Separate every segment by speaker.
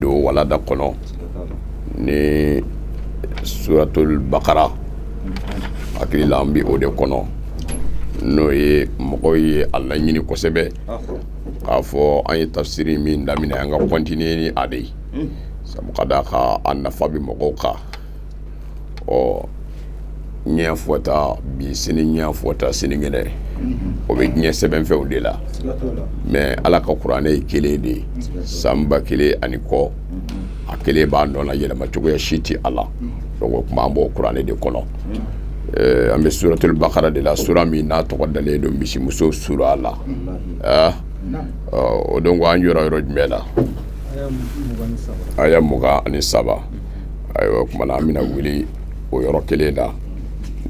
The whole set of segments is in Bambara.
Speaker 1: do wala da kono ni suratul baqara akili lambi o de kono no ye mogo ye alla nyini kosebe ka fo an tafsiri min damina an ga continuer ni ade sabu kada ka annafa bi mogo ka o nya fota bi sini nya fota sini ngene o be nya seben fe o de la mais ala ka qur'ane kele de samba kele aniko akele ba ndona yele ma tugo ya shiti ala donc kuma bo qur'ane de kono ambe suratul baqara de la sura mi na to dale do bishi muso sura ala o donc an yoro jmela aya muga ani saba ayo kuma na amina wili o yoro kele da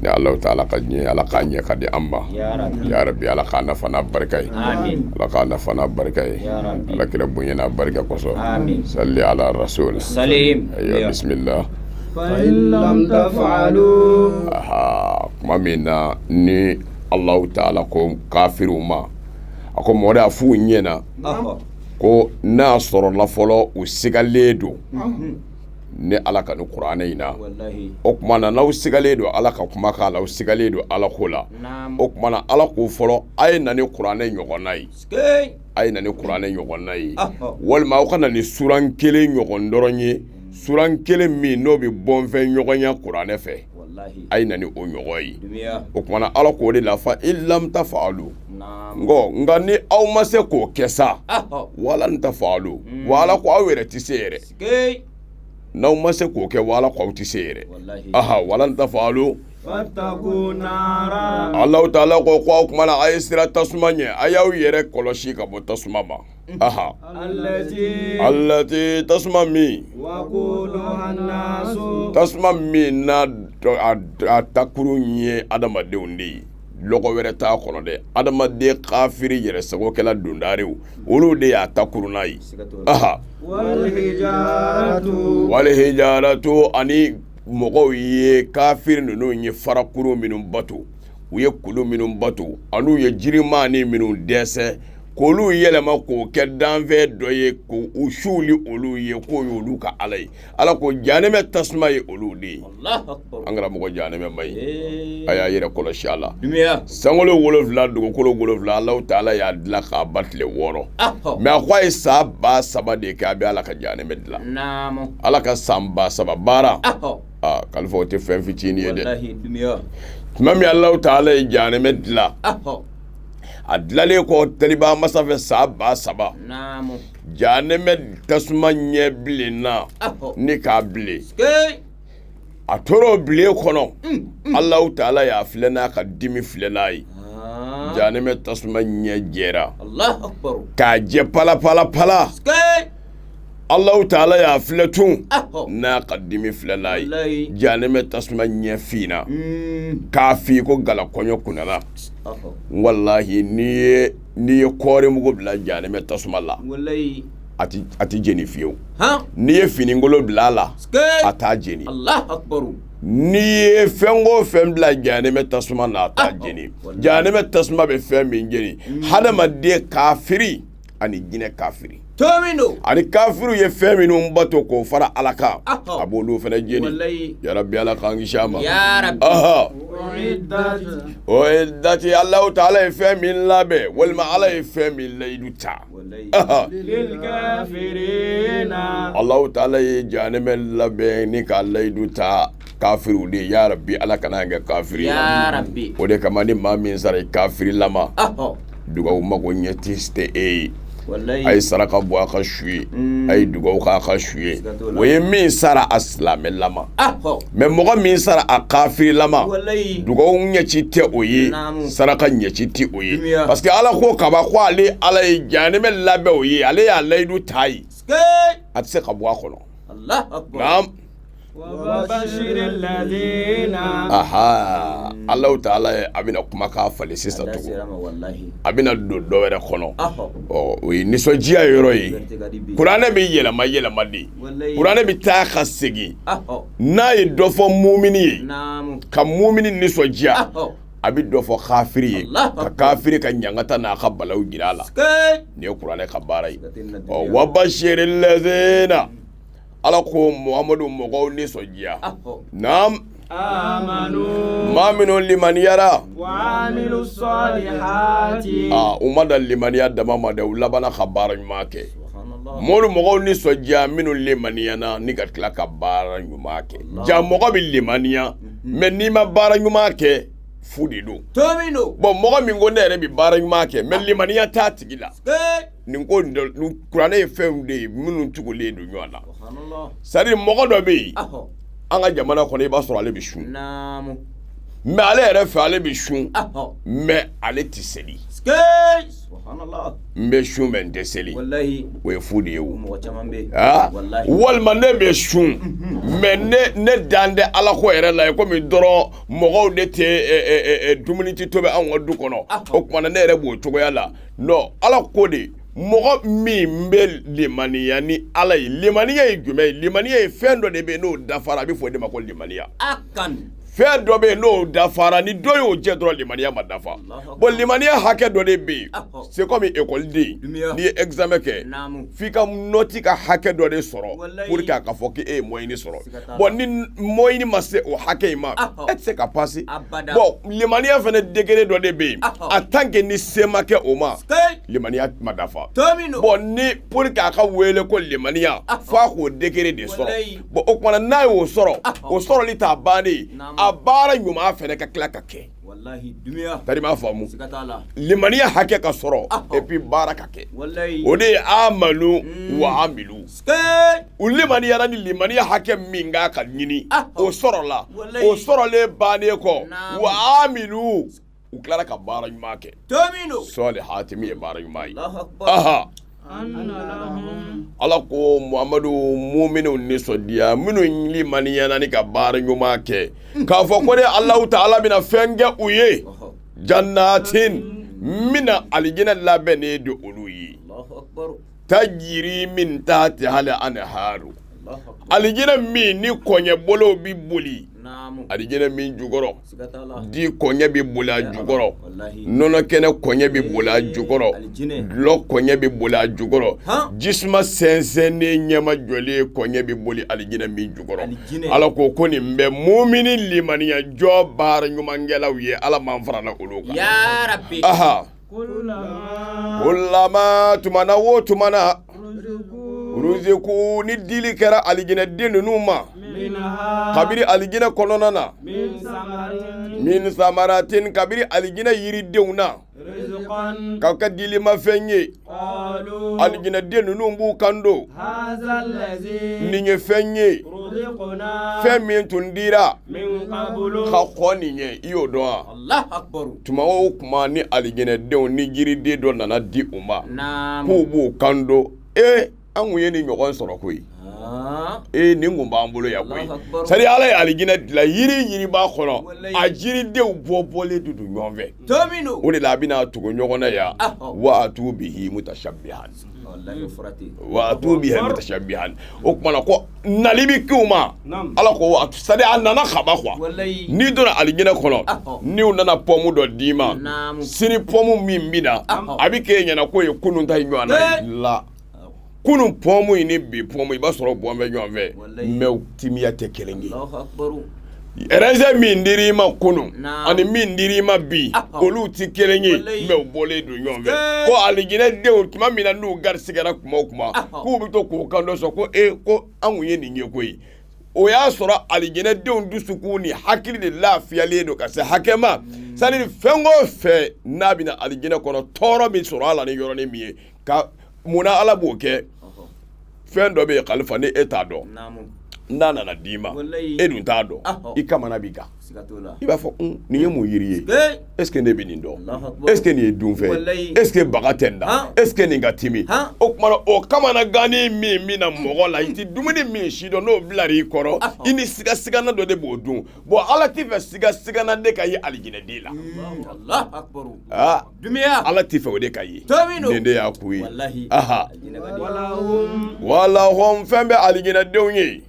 Speaker 1: ni Allah ta'ala kadni ala kanya kadi amba ya rabbi ala kana fana barkai amin ala kana fana barkai ya rabbi ala kira bunyana barka koso amin salli ala rasul salim ayo bismillah fa in lam taf'alu kuma mina ni Allah ta'ala ko kafiru ma ako moda fu nyena ko na soro la folo o sigaledo ne ala ka ni qur'ana ina wallahi o kuma na law sigale do ala ka kuma ka law sigale do ala ko la o kuma na ala ko folo ay na ni qur'ana nyogonnay ay na ni qur'ana nyogonnay wal ma o kana ni suran kele nyogondoronye suran kele mi no bi bonfe nyogonya qur'ana fe wallahi ay na ni o nyogoyi o kuma na ala ko de la fa illam tafalu ngo ngani aw mase ko kesa wala ntafalu wala ko awere tisere naw mase ko ke wala ko tisere wala ntafalu fattaku nara Allah ta'ala ko kuma na aysira tasmanye ayaw yere koloshi ka bo tasmama allati tasmami wa qulu hannasu tasmami na atakuru nye adama de undi logo were ta kono de adama de kafiri yere sago kala dundare wolo de ya takurunai wal hijaratu ani mogo ye kafir no nye farakuru minum batu uye kulu minum batu anu ye jirimani minum dese kolu yelema ko ke danve doye ko usuli olu ye ko yolu ka alay ala ko janeme tasma ye olu de Allah akbar angara mogo janeme may aya yere ko inshallah dumiya sangolo wolofla dugo kolo wolofla Allah taala ya dla ka batle woro mais akwai saba saba de ka bi ala ka janeme dla namo ala ka samba saba bara kalfo te fen fitini de wallahi dumiya mami Allah taala ya janeme dla adlale ko taliba masafe saba saba namu janeme tasma nyeblina ni ka ble atoro ble kono Allah taala ya filena ka dimi filenai janeme tasma nyejera Allah akbar ka je pala Allah taala ya filetun na qaddimi filalai janeme tasma nyefina kafi ko gala konyo kunala wallahi ni kore mugo bla janeme tasma la wallahi ati jeni fiyo ni fini ngolo bla la ata jeni Allah akbar ni fengo fembla janeme tasma na ata jeni janeme tasma be femmi jeni hadama de kafiri ani gine kafiri tomino ani kafiru ye feminu mbato ko fara alaka abolu fena jeni ya rabbi alaka ngishama ya rabbi oiddati Allah ta'ala ye femin labe wal ma ala ye femin layduta lil kafirina Allah ta'ala ye janeme labe ni ka layduta kafiru de ya rabbi alaka nanga kafiri ya rabbi o de kamani ma min sare kafiri lama duga umako nyetiste ay saraka bo aka shuye ay dugo ka shuye we min sara aslam lama mais mogo min sara akafiri lama dugo nyeci te oye saraka nyeci ti oye parce que ala ko kaba ko ale ala janeme labe oye ale ya laydu tai atse ka bo akono Allah akbar وبشر الذين Allah ta'ala abina kuma ka fale sisa to abina do were kono we niso jia yoro yi Qur'an bi yela mayela di Qur'an bi ta khasigi na yi do fo mu'mini ka mu'mini niso jia abi do fo kafiri ka kafiri ka nyangata na ka balaw girala ne Qur'an ka barai wa bashiril ladina ala ko muhammadu mɔgɔw nisɔndiya naam maa minnu limaniyara
Speaker 2: وعملوا الصالحات
Speaker 1: u ma dan limaniya dama ma dɛ u labana ka baara ɲuman kɛ mɔlu mɔgɔw nisɔndiya minnu limaniyana ni ka tila ka baara ɲuman kɛ ja mɔgɔ bɛ limaniya mais n'i ma baara ɲuman kɛ fu de don bon mɔgɔ min ko ne yɛrɛ bɛ baara ɲuman kɛ mais limaniya t'a tigi la nin ko kuranɛ ye fɛnw de ye minnu tugulen don ɲɔgɔn na c'est à dire mɔgɔ dɔ bɛ yen an ka jamana kɔnɔ i b'a sɔrɔ ale bɛ sun mais ale yɛrɛ fɛ ale bɛ sun mais ale tɛ seli n bɛ sun mɛ n tɛ seli o ye fu de ye o walima ne bɛ sun mais ne dan tɛ ala ko yɛrɛ la ye komi dɔrɔn mɔgɔw de tɛ dumuni tɛ tobi anw ka du kɔnɔ o kumana ne yɛrɛ b'o cogoya la non ala ko de mɔgɔ min bɛ limaniya ni ala ye limaniya ye jumɛn ye limaniya ye fɛn dɔ de bɛ yen n'o dafara a bɛ fɔ o de ma ko limaniya fɛn dɔ bɛ yen n'o dafara ni dɔ y'o jɛ dɔrɔn limaniya ma dafa bon limaniya hakɛ dɔ de bɛ yen c'est comme écoleden n'i ye examen kɛ f'i ka nɔti ka hakɛ dɔ de sɔrɔ pour que a ka fɔ k'e ye moyenne sɔrɔ bon ni moyenne ma se o hakɛ in ma e tɛ se ka passer bon limaniya fana degré dɔ de bɛ yen en tant que ni se ma kɛ o ma limaniya ma dafa bon ni pour que a ka wele ko limaniya f'a k'o degré de sɔrɔ bon o kumana n'a y'o sɔrɔ o sɔrɔli t'a bannen a baara ɲuman fɛnɛ ka tila ka kɛ tari m'a faamu limaniya hakɛ ka sɔrɔ et puis baara ka kɛ o de ye amalu wa amilu u limaniyara ni limaniya hakɛ min k'a ka ɲini o sɔrɔla o sɔrɔlen bannen kɔ wa amilu u tilara ka baara ɲuman kɛ sɔli hatimi ye baara ɲuman ye aha ala ko muhamadu mu'minu nisɔndiya minnu limaniyana ni ka baara ɲuman kɛ k'a fɔ ko ne alahu ta'ala bɛna fɛn kɛ u ye jannatin mina alijinɛ labɛnnen de olu ye tajiri min tahtiha al-anharu alijinɛ min ni kɔɲɛbolow bi boli alijinɛ min jukɔrɔ di kɔɲɛ bi boli a jukɔrɔ nɔnɔ kɛnɛ kɔɲɛ bi boli a jukɔrɔ dulɔ kɔɲɛ bi boli a jukɔrɔ jisuma sɛnsɛnnen ɲɛma jɔlen kɔɲɛ bi boli alijinɛ min jukɔrɔ ala ko nin bɛ mumini limaniya jɔ baara ɲumankɛlaw ye ala m'an farala olu kan ya rabbi aha kullama tumana wo tumana ruziku ni dili kɛra alijinɛ den ninnu ma kabiri alijinɛ kɔnɔna na min samaratin kabiri alijinɛ yiridenw na k'aw ka dilimafɛn ye alijinɛ den ninnu b'u kan don nin ye fɛn ye fɛn min tun dira ka kɔ nin ye i y'o dɔn wa tuma o tuma ni alijinɛ denw ni yiriden dɔ nana di u ma k'u b'u kan don an kun ye nin ɲɔgɔn sɔrɔ koyi nin kun b'an bolo yan koyi sari ala ye alijinɛ dilan yiri b'a kɔnɔ a jiridenw bɔlen de don ɲɔgɔn fɛ o de la a bɛna tugu ɲɔgɔn na yan wa atu bihi mutashabbihan o kumana ko nali bi k'u ma ala ko sari a nana kaba quoi n'i donna alijinɛ kɔnɔ n'i nana pɔmu dɔ d'i ma sini pɔmu min bɛ na a bɛ k'e ɲɛna k'o ye kunun ta ɲɔgɔn na la kunun pɔmu ni bi pɔmu i b'a sɔrɔ bɔn bɛ ɲɔgɔn fɛ mais timiya tɛ kelen ye raisin min dir'i ma kunun ani min dir'i ma bi olu tɛ kelen ye mais u bɔlen don ɲɔgɔn fɛ ko alijinɛ denw tuma min na n'u garisigɛra kuma o kuma k'u bɛ to k'o kan dɔ sɔrɔ ko ko an kun ye nin ye koyi o y'a sɔrɔ alijinɛ denw dusukun ni hakili de lafiyalen don ka se hakɛ ma sani fɛn o fɛn n'a bɛna alijinɛ kɔnɔ tɔɔrɔ min sɔrɔ a la ni yɔrɔnin min ye ka munna ala b'o kɛ fɛn dɔ bɛ yen kalifa ni e t'a dɔn n'a nana d'i ma e dun t'a dɔn i kamana b'i kan i b'a fɔ nin ye mun yiri ye est-ce que ne bɛ nin dɔn est-ce que nin ye dunfɛn est-ce que baga tɛ n da est-ce que nin ka timi o kumana o kamana ganni min bɛ na mɔgɔ la i ti dumuni min si dɔn n'o bilara i kɔrɔ i ni sigasigana dɔ de b'o dun bon ala t'i fɛ sigasigana de ka ye alijinɛden la ala t'i fɛ o de ka ye nin de y'a kun ye walahum fɛn bɛ alijinɛdenw ye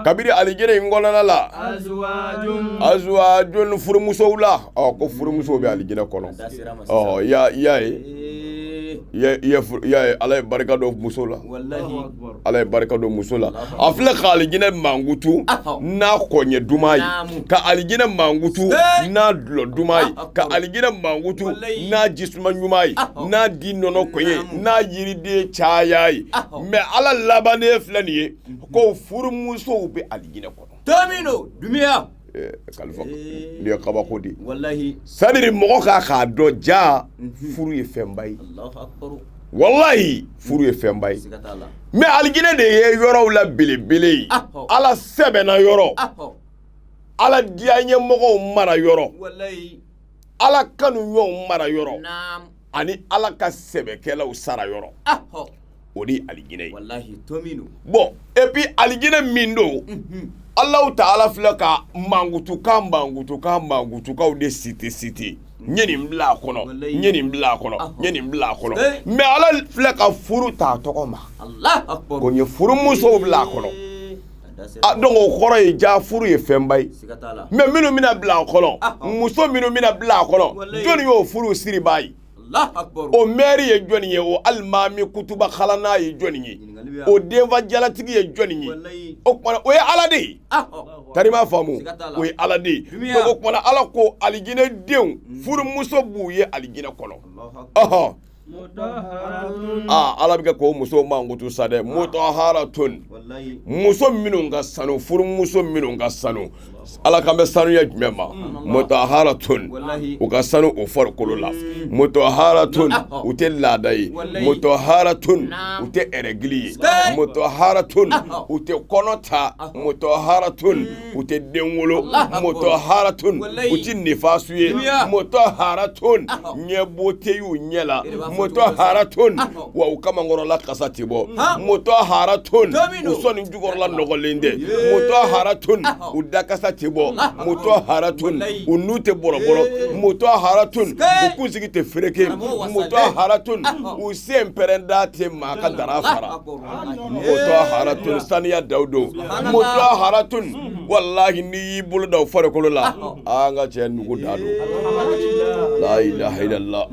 Speaker 1: kabiri alijinɛ in kɔnɔna la azwajun furumusow la ko furumusow bɛ alijinɛ kɔnɔ i y'a ye ya ala ye barika dɔ muso la ala ye barika dɔ muso la a filɛ ka alijinɛ mankutu n'a kɔɲɛ duman ye ka alijinɛ mankutu n'a dulɔ duman ye ka alijinɛ mankutu n'a jisuma ɲuman ye n'a di nɔnɔ kɔɲɛ n'a yiriden caya ye mais ala labannen filɛ nin ye ko furumusow bɛ alijinɛ kɔnɔ
Speaker 2: Tomino dumiya
Speaker 1: kalifa ni ye kabako di sadiri mɔgɔ k'a dɔn ja furu ye fɛnba ye wallahi furu ye fɛnba ye mais alijinɛ de ye yɔrɔw la belebele ye ala sɛbɛnna yɔrɔ ala diya ɲɛmɔgɔw mara yɔrɔ ala kanuɲɔgɔnw mara yɔrɔ ani ala ka sɛbɛkɛlaw sara yɔrɔ o de ye alijinɛ ye bon et puis alijinɛ min don Allahu Ta'ala filɛ ka mangutukaw de cité nye nin bila a kɔnɔ nye nin bila a kɔnɔ nye nin bila a kɔnɔ mais ala filɛ ka furu ta tɔgɔ ma ko nye furumusow bila a kɔnɔ donc o kɔrɔ ye ja furu ye fɛnba ye mais minnu bɛna bila a kɔnɔ muso minnu bɛna bila a kɔnɔ jɔnni y'o furu siriba ye o mɛri ye jɔnni ye o alimami kutuba kalana ye jɔnni ye o denfa jalatigi ye jɔnni ye o kumana o ye ala de ye kari m'a faamu o ye ala de ye donc o kumana ala ko alijinɛ denw furumuso b'u ye alijinɛ kɔnɔ ala bɛ kɛ k'o muso mankutu sa dɛ mutahharatun muso minnu ka sanu furumuso minnu ka sanu ala kan bɛ sanuya jumɛn ma mutahharatun u ka sanu o farikolo la mutahharatun u tɛ laada ye mutahharatun u tɛ ɛrɛgili ye mutahharatun u tɛ kɔnɔ ta mutahharatun u tɛ den wolo mutahharatun u tɛ nifasu ye mutahharatun ɲɛbo tɛ y'u ɲɛ la mutahharatun wa u kamankɔrɔla kasa tɛ bɔ mutahharatun u sɔnni jukɔrɔla nɔgɔlen tɛ mutahharatun u dakasa tɛ bɔ mutahharatun u nu tɛ bɔrɔbɔrɔ mutahharatun u kunsigi tɛ fereke mutahharatun u sen pɛrɛnda tɛ maa ka dara fara mutahharatun saniya daw don mutahharatun wallahi n'i y'i bolo da o farikolo la an ka cɛ nugu da don la ilaha illallah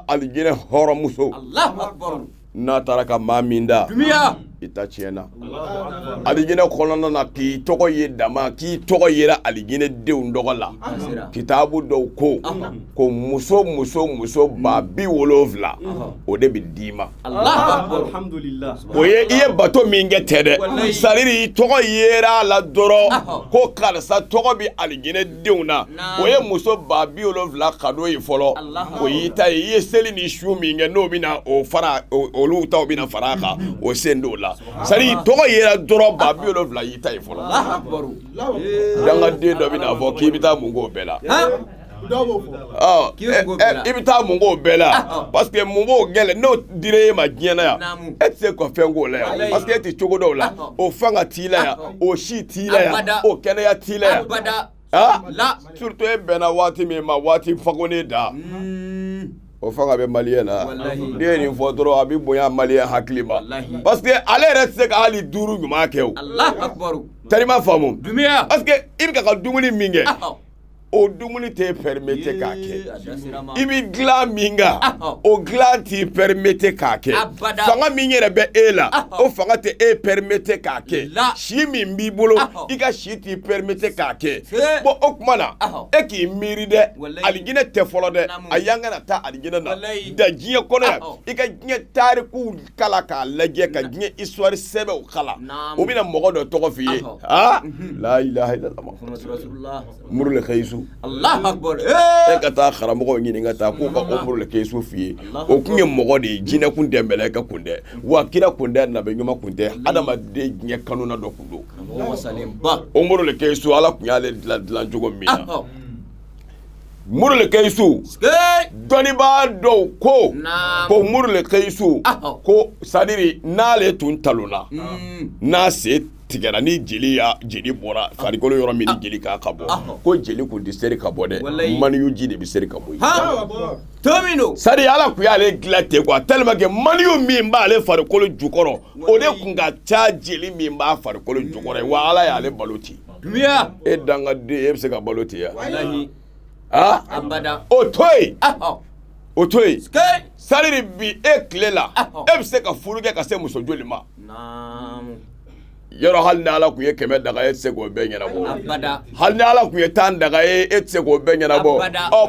Speaker 1: alijinɛ hɔrɔnmuso n'a taara ka maa min da i ta tiɲɛna alijinɛ kɔnɔna na k'i tɔgɔ ye dama k'i tɔgɔ yera alijinɛ denw tɔgɔ la kitaabu dɔw ko muso 70,000 o de bɛ d'i ma o ye i ye bato min kɛ tɛ dɛ saliri i tɔgɔ yera a la dɔrɔn ko karisa tɔgɔ bɛ alijinɛ denw na o ye muso 70,000 kado ye fɔlɔ o y'i ta ye i ye seli ni su min kɛ n'o bɛna o fara olu taw bɛna fara a kan o sen d'o la sari tɔgɔ yera dɔrɔn 70,000 y'i ta ye fɔlɔ dangaden dɔ bɛna fɔ k'i bɛ taa mun k'o bɛɛ la i bɛ taa mun k'o bɛɛ la parce que mun b'o gɛlɛn n'o dira e ma diɲɛ na yan e tɛ se ka fɛn k'o la yan parce que e tɛ cogo dɔw la o fanga t'i la yan o si t'i la yan o kɛnɛya t'i la yan surtout e bɛnna waati min ma waati fagonnen da o fanga bɛ maliyɛn na n'i ye nin fɔ dɔrɔn a bɛ bonya maliyɛn hakili ma parce que ale yɛrɛ tɛ se ka hali 5 ɲuman kɛ o tari ma faamu parce que i bɛ ka dumuni min kɛ o dumuni tɛ permettre k'a kɛ i bɛ dilan min kan o dilan t'i permettre k'a kɛ fanga min yɛrɛ bɛ e la o fanga tɛ e permettre k'a kɛ si min b'i bolo i ka si t'i permettre k'a kɛ bon o tuma na e k'i miiri dɛ alijinɛ tɛ fɔlɔ dɛ a y'an kana taa alijinɛ na da diɲɛ kɔnɔ yan i ka diɲɛ tarikuw kala k'a lajɛ ka diɲɛ histoire sɛbɛnw kala o bɛna mɔgɔ dɔ tɔgɔ f'i ye la ilaha illallah murule kayisu Allahu akbar e ka taa karamɔgɔw ɲini ka taa k'u ka omuru le kɛsu f'i ye o kun ye mɔgɔ de ye jinɛ kun tɛ mɛlɛkɛ kun tɛ wa kira kun tɛ nabi ɲuman kun tɛ adamaden diɲɛ kanuna dɔ kun don omuru le kɛsu ala kun y'ale dilan cogo min na muru le kɛsu dɔnnibaa dɔw ko muru le kɛsu ko sadiri n'ale tun talonna n'a se tigɛra ni jeli bɔra farikolo yɔrɔ min ni jeli k'a ka bɔ ko jeli kun tɛ seri ka bɔ dɛ maniyu ji de bɛ seri ka bɔ yen sari ala kun y'ale dilan ten quoi tellement que maniyu min b'ale farikolo jukɔrɔ o de kun ka ca jeli min b'a farikolo jukɔrɔ wa ala y'ale balo ten e dangaden e bɛ se ka balo ten yan o to yen o to yen saliri bi e tile la e bɛ se ka furu kɛ ka se muso joli ma yɔrɔ hali ni Ala tun ye 100 daga e tɛ se k'o bɛɛ ɲɛnabɔ hali ni Ala tun ye 10 daga e tɛ se k'o bɛɛ ɲɛnabɔ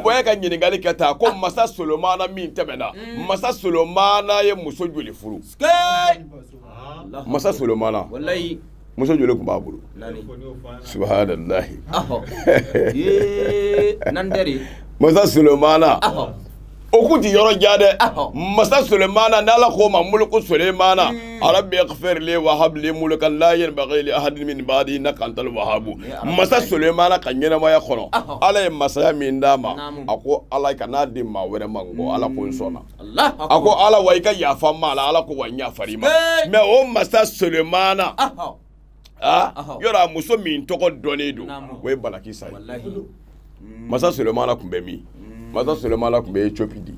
Speaker 1: bon e ka ɲininkali kɛ tan ko masa Solomana min tɛmɛna masa Solomana ye muso joli furu masa Solomana muso joli tun b'a bolo subhanallahi masa Solomana o kun ti yɔrɔ ja dɛ masa Solomana n'Ala ko ma mulku Solomana rabbi ighfir li wa hab li mulkan la yanbaghi li ahadin min ba'di innaka antal wahhab masa Solomana ka ɲɛnamaya kɔnɔ Ala ye masaya min d'a ma a ko Ala ka n'a di maa wɛrɛ ma ko Ala ko n sɔnna a ko Ala wa i ka yafa ma la Ala ko wa n yafari ma mais o masa Solomana yɔrɔ a muso min tɔgɔ dɔnnen don o ye Balakisa ye masa Solomana tun bɛ min masa Solomana tun bɛ Éthiopie di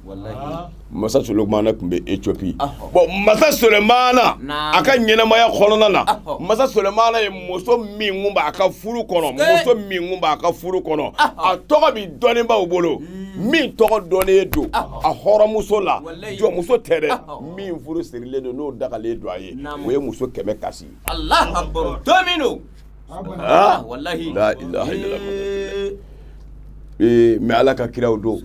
Speaker 1: masa Solomana tun bɛ Éthiopie bon masa Solomana a ka ɲɛnamaya kɔnɔna na masa Solomana ye muso min kun b'a ka furu kɔnɔ muso min kun b'a ka furu kɔnɔ a tɔgɔ bi dɔnnibaaw bolo min tɔgɔ dɔnnen don a hɔrɔnmuso la jɔnmuso tɛ dɛ min furu sirilen don n'o dagalen don a ye o ye muso 100 kasi Allahu akbar domino wallahi la ilaha illallah mais Ala ka kiraw don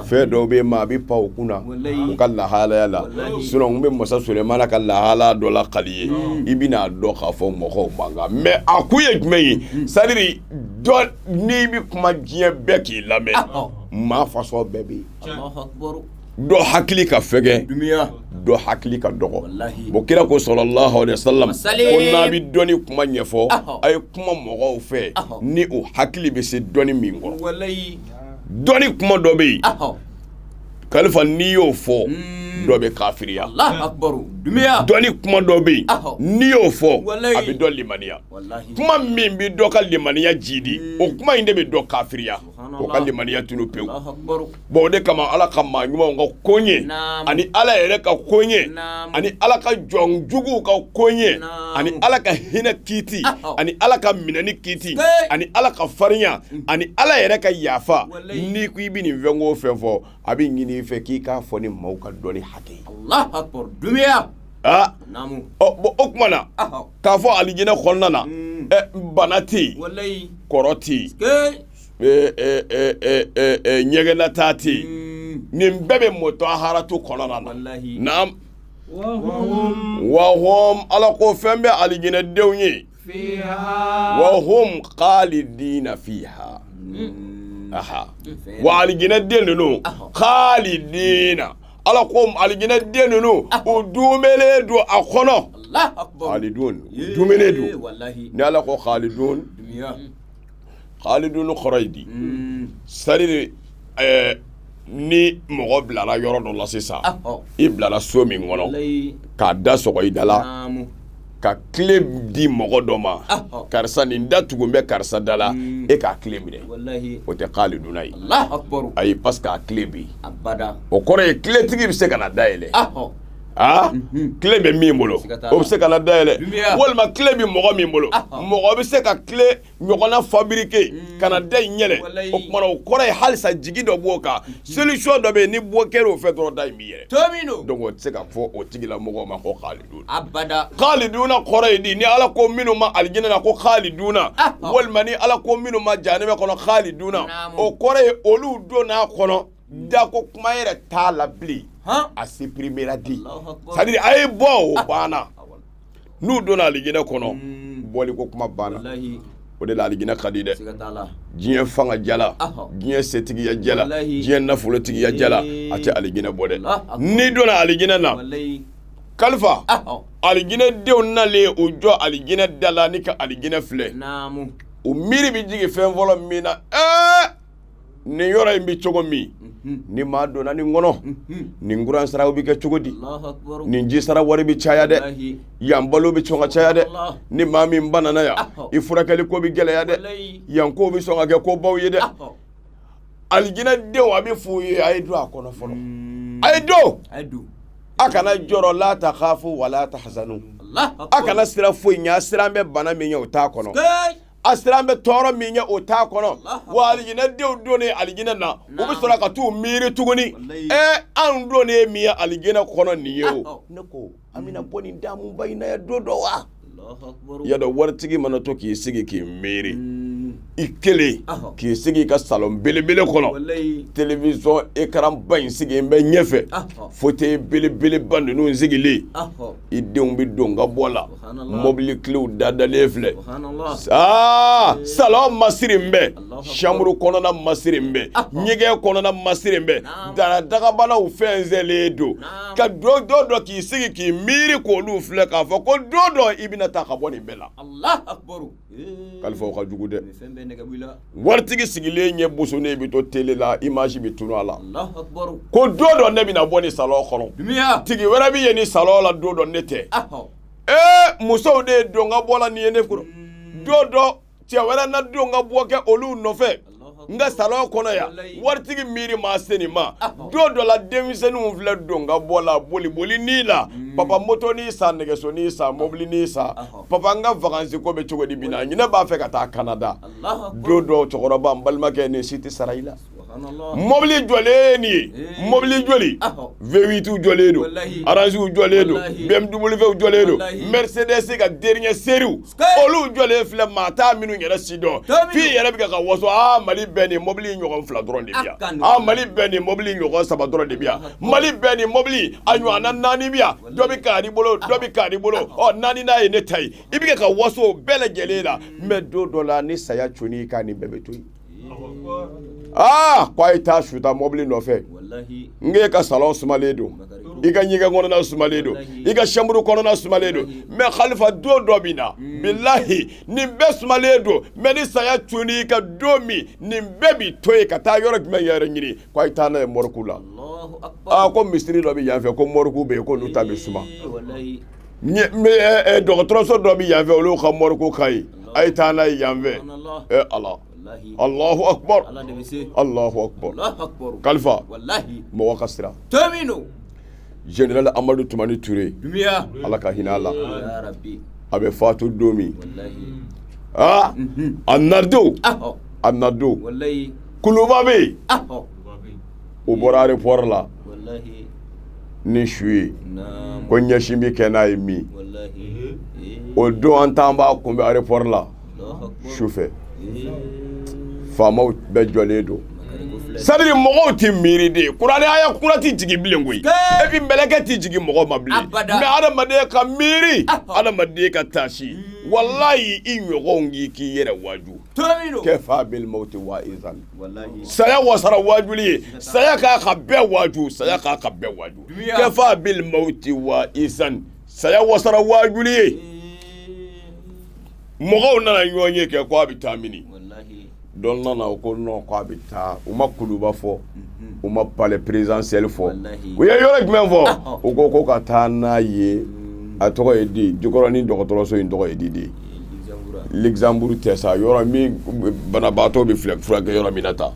Speaker 1: fɛn dɔw bɛ maa a bɛ pan o kunna u ka lahalaya la sinon n bɛ masa Solomana ka lahala dɔ la kali ye i bɛna dɔn k'a fɔ mɔgɔw mankan mais a kun ye jumɛn ye c'est-à-dire dɔ n'i bɛ kuma diɲɛ bɛɛ k'i lamɛn maa faso bɛɛ bɛ yen dɔ hakili ka fɛgɛn dɔ hakili ka dɔgɔ bon kira ko sallallahu alaihi wasallam ko n'a bɛ dɔnni kuma ɲɛfɔ a ye kuma mɔgɔw fɛ ni o hakili bɛ se dɔnni min kɔrɔ dɔnni kuma dɔ bɛ yen kalifa n'i y'o fɔ dɔ bɛ kafiriya dɔnni kuma dɔ bɛ yen n'i y'o fɔ a bɛ dɔ limaniya kuma min bɛ dɔ ka limaniya jidi o kuma in de bɛ dɔ kafiriya o ka limaniya tunu pewu bon o de kama Ala ka maa ɲumanw ka ko ɲɛ ani Ala yɛrɛ ka ko ɲɛ ani Ala ka jɔn juguw ka ko ɲɛ ani Ala ka hinɛ kiiti ani Ala ka minɛni kiiti ani Ala ka farinya ani Ala yɛrɛ ka yafa n'i ko i bɛ nin fɛn o fɛn fɔ a bɛ ɲini i fɛ k'i k'a fɔ ni maaw ka dɔnni hakɛ ye Allahu akbar dumiya bon o kuma na k'a fɔ alijinɛ kɔnɔna na bana tɛ yen kɔrɔ tɛ yen ɲɛgɛnna taa tɛ yen nin bɛɛ bɛ mutahharatu kɔnɔna na naam wa hum Ala ko fɛn bɛ alijinɛdenw ye wa hum khalidina fiha wa alijinɛden ninnu khalidina Ala ko alijinɛden ninnu u dumelen don a kɔnɔ khalidun dumelen don ni Ala ko khalidun kɔrɔ ye di c'est-à-dire ni mɔgɔ bilara yɔrɔ dɔ la sisan i bilara so min kɔnɔ k'a da sɔgɔ i da la ka tile di mɔgɔ dɔ ma karisa nin da tugun bɛ karisa da la e k'a tile minɛ o tɛ khaliduna ye ayi parce que a tile bɛ yen o kɔrɔ ye tiletigi bɛ se ka na dayɛlɛ tile bɛ min bolo o bɛ se ka na dayɛlɛ walima tile bɛ mɔgɔ min bolo mɔgɔ bɛ se ka tile ɲɔgɔnna fabriquer ka na da in yɛlɛ o kumana o kɔrɔ ye halisa jigi dɔ b'o kan solution dɔ bɛ yen ni bɔ kɛra o fɛ dɔrɔn da in b'i yɛrɛ donc o tɛ se ka fɔ o tigila mɔgɔw ma ko khalidun khaliduna kɔrɔ ye di ni Ala ko minnu ma alijinɛ na ko khaliduna walima ni Ala ko minnu ma jahanɛmɛ kɔnɔ khaliduna o kɔrɔ ye olu donna kɔnɔ dako kuma yɛrɛ t'a la bilen a supprimera di c'est-à-dire a ye bɔ o banna n'u donna alijinɛ kɔnɔ bɔli ko kuma banna o de la alijinɛ ka di dɛ diɲɛ fanga jala diɲɛ setigiya jala diɲɛ nafolotigiya jala a tɛ alijinɛ bɔ dɛ n'i donna alijinɛ na kalifa alijinɛ denw nalen o jɔ alijinɛ da la ni ka alijinɛ filɛ o miiri bɛ jigin fɛn fɔlɔ min na nin yɔrɔ in bɛ cogo min ni maa donna nin kɔnɔ nin kuran saraw bɛ kɛ cogo di nin ji sara wari bɛ caya dɛ yan balo bɛ sɔn ka caya dɛ ni maa min banana yan i furakɛli ko bɛ gɛlɛya dɛ yan ko bɛ sɔn ka kɛ ko baw ye dɛ alijinɛ denw a bɛ f'u ye a ye don a kɔnɔ fɔlɔ a ye don a kana jɔrɔ la takhafu wala tahzanu a kana sira foyi ɲɛ a siran bɛ bana min ye o t'a kɔnɔ asilamɛ tɔɔrɔ min ye o t'a kɔnɔ wa alijinɛ denw donnen alijinɛ na u bɛ sɔrɔ ka t'u miiri tuguni anw donnen min ye alijinɛ kɔnɔ nin ye o ne ko an bɛna bɔ nin damuba in na yan don dɔ wa yadɔ waritigi mana to k'i sigi k'i miiri i kelen k'i sigi ka salon belebele kɔnɔ télévision écran ba in sigi bɛ ɲɛfɛ fauteuil belebeleba ninnu sigilen i denw bɛ don ka bɔ la mobili kilew dadalen filɛ salon masiri bɛ chambre kɔnɔna masiri bɛ ɲɛgɛn kɔnɔna masiri bɛ dagabanaw fɛnsɛnlen don ka don dɔ k'i sigi k'i miiri k'olu filɛ k'a fɔ ko don dɔ i bɛna taa ka bɔ nin bɛɛ la kalifa o ka jugu dɛ waritigi sigilen ɲɛ bosonnen bɛ to télé la image bɛ tunu a la ko don dɔ ne bɛna bɔ nin salon kɔnɔ tigi wɛrɛ bɛ yen ni salon la don dɔ ne tɛ musow de ye don ka bɔ la nin ye ne kɔrɔ don dɔ cɛ wɛrɛ na don ka bɔ kɛ olu nɔfɛ n ka salon kɔnɔ yan waritigi miiri ma se nin ma don dɔ la denmisɛnninw filɛ don ka bɔ la boli ni la papa moto ni san nɛgɛso ni san mobili ni san papa n ka vacances ko bɛ cogo di bi na ɲinɛ b'a fɛ ka taa Canada don dɔ cɛkɔrɔba n balimakɛ nin si tɛ sara i la mobili jɔlen nin ye mobili joli V8 jɔlen don Orange jɔlen don BMW jɔlen don Mercedes ka dernier série olu jɔlen filɛ maa t'a minnu yɛrɛ si dɔn f'i yɛrɛ bɛ ka waso Mali bɛɛ ni mobili ɲɔgɔn 2 dɔrɔn de bi yan Mali bɛɛ ni mobili ɲɔgɔn 3 dɔrɔn de bi yan Mali bɛɛ ni mobili a ɲɔgɔnna 4 bi yan dɔ bɛ k'a di bolo dɔ bɛ k'a di bolo 4 n'a ye ne ta ye i bɛ ka waso bɛɛ lajɛlen la mais don dɔ la ni saya cunni k'a ni bɛɛ bɛ to yen ko a ye taa suta mobili nɔfɛ n k'e ka salon sumalen don i ka ɲɛgɛn kɔnɔna sumalen don i ka chambre kɔnɔna sumalen don mais Khalifa don dɔ bɛ na bilahi nin bɛɛ sumalen don mais ni saya cunni i ka don min nin bɛɛ bi to yen ka taa yɔrɔ jumɛn yɛrɛ ɲini ko a ye taa n'a ye mɔriku la ko misiri dɔ bɛ yan fɛ ko mɔriku bɛ yen ko olu ta bɛ suma dɔgɔtɔrɔso dɔ bɛ yan fɛ olu ka mɔriku ka ɲi a ye taa n'a ye yan fɛ Ala Allahu akbar Allahu akbar Kalifa mɔgɔ ka sira Général Amadu Tumani Ture Ala ka hinɛ a la a bɛ faatu don min a nado kuluba bɛ yen o bɔra aéroport la ni su ye ko ɲɛsin bɛ kɛ n'a ye min o don an t'an b'a kunbɛn aéroport la su fɛ faamaw bɛɛ jɔlen don sadiri mɔgɔw tɛ miiri de kuranɛ aya kura tɛ jigin bilen koyi et puis mɛlɛkɛ tɛ jigin mɔgɔ ma bilen mais adamaden ka miiri adamaden ka taasi wallahi i ɲɔgɔnw k'i yɛrɛ waju kɛfa bil mauti wa izan saya wasara wajuli ye saya k'a ka bɛɛ waju saya k'a ka bɛɛ waju kɛfa bil mauti wa izan saya wasara wajuli ye mɔgɔw nana ɲɔgɔn ye kɛ ko a bɛ taa mini dɔn nana o ko non ko a bɛ taa u ma kuluba fɔ u ma palais présidentiel fɔ u ye yɔrɔ jumɛn fɔ u ko ka taa n'a ye a tɔgɔ ye di Jikɔrɔni dɔgɔtɔrɔso in tɔgɔ ye di de Luxembourg tɛ sa yɔrɔ min banabaatɔ bɛ furakɛ yɔrɔ min na ta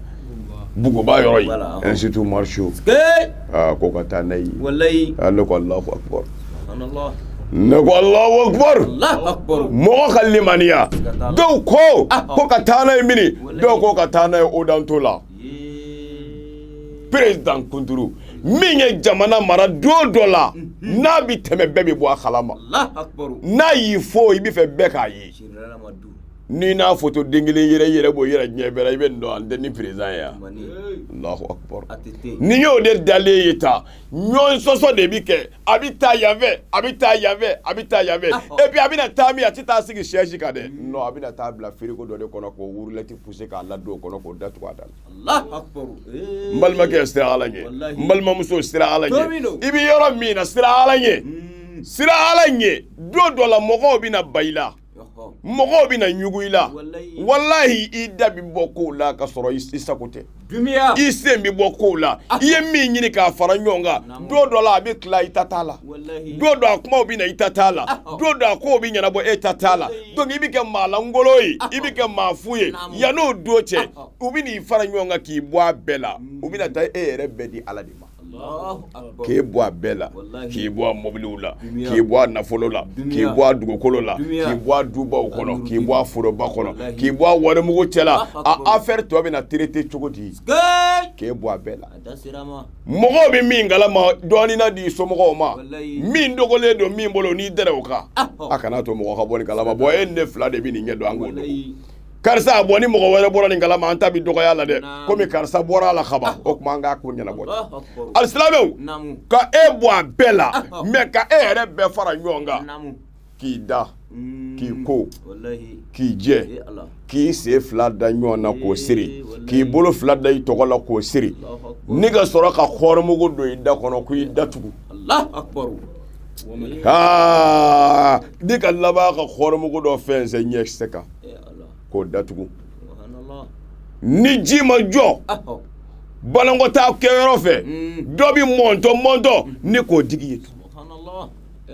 Speaker 1: Bugoba yɔrɔ in Institut Marchot ko ka taa n'a ye ne ko Allahu akbar ne ko Allahu akbar mɔgɔ ka limaniya dɔw ko ka taa n'a ye mini dɔw ko ka taa n'a ye Odanto la président Kunturu min ye jamana mara don dɔ la n'a bɛ tɛmɛ bɛɛ bɛ bɔ a kalama n'a y'i fo i bɛ fɛ bɛɛ k'a ye ni n'a foto den kelen yɛrɛ b'o yɛrɛ ɲɛ bɛɛ la i bɛ nin dɔn an tɛ ni président ye yan Allahu akbar ni y'o de dalen ye ta ɲɔgɔn sɔsɔ de bi kɛ a bɛ taa yan fɛ a bɛ taa yan fɛ a bɛ taa yan fɛ et puis a bɛna taa min a tɛ taa sigi siège kan dɛ non a bɛna taa bila frigo dɔ de kɔnɔ k'o wurulɛti pousser k'a ladon o kɔnɔ k'o datugu a da la n balimakɛ sira Ala ɲɛ n balimamuso sira Ala ɲɛ i bɛ yɔrɔ min na sira Ala ɲɛ don dɔ la mɔgɔw bɛna ba i la mɔgɔw bɛna ɲugu i la wallahi i da bɛ bɔ kow la ka sɔrɔ i sago tɛ i sen bɛ bɔ kow la i ye min ɲini k'a fara ɲɔgɔn kan don dɔ la a bɛ tila i ta t'a la don dɔ a kumaw bɛ na i ta t'a la don dɔ a kow bɛ ɲɛnabɔ e ta t'a la donc i bɛ kɛ maa langolo ye i bɛ kɛ maa fu ye yan'o don cɛ u bɛ n'i fara ɲɔgɔn kan k'i bɔ a bɛɛ la u bɛna taa e yɛrɛ bɛɛ di Ala de ma k'e bɔ a bɛɛ la k'i bɔ a mobiliw la k'i bɔ a nafolo la k'i bɔ a dugukolo la k'i bɔ a dubaw kɔnɔ k'i bɔ a foroba kɔnɔ k'i bɔ a warimugu cɛ la a affaire tɔ bɛna traiter cogo di k'e bɔ a bɛɛ la mɔgɔw bɛ min kalama dɔɔnin na di somɔgɔw ma min dogolen don min bolo n'i dɛrɛ o kan a kana to mɔgɔ ka bɔ nin kalama bon e ne fila de bɛ nin ɲɛ dɔn an k'o dɔn karisa a bɔ ni mɔgɔ wɛrɛ bɔra nin kalama an ta bi dɔgɔya la dɛ komi karisa bɔra a la kaban o tuma an k'a ko ɲɛnabɔ alisilamɛw ka e bɔ a bɛɛ la mais ka e yɛrɛ bɛɛ fara ɲɔgɔn kan k'i da k'i ko k'i jɛ k'i sen fila da ɲɔgɔn na k'o siri k'i bolo fila da i tɔgɔ la k'o siri ni ka sɔrɔ ka hɔrɔnmugu don i da kɔnɔ k'i datugu ni ka laban ka hɔrɔnmugu dɔ fɛn ɲɛ se kan k'o datugu ni ji ma jɔ banakɔtaa kɛyɔrɔ fɛ dɔ bi mɔntɔ ni k'o digi ye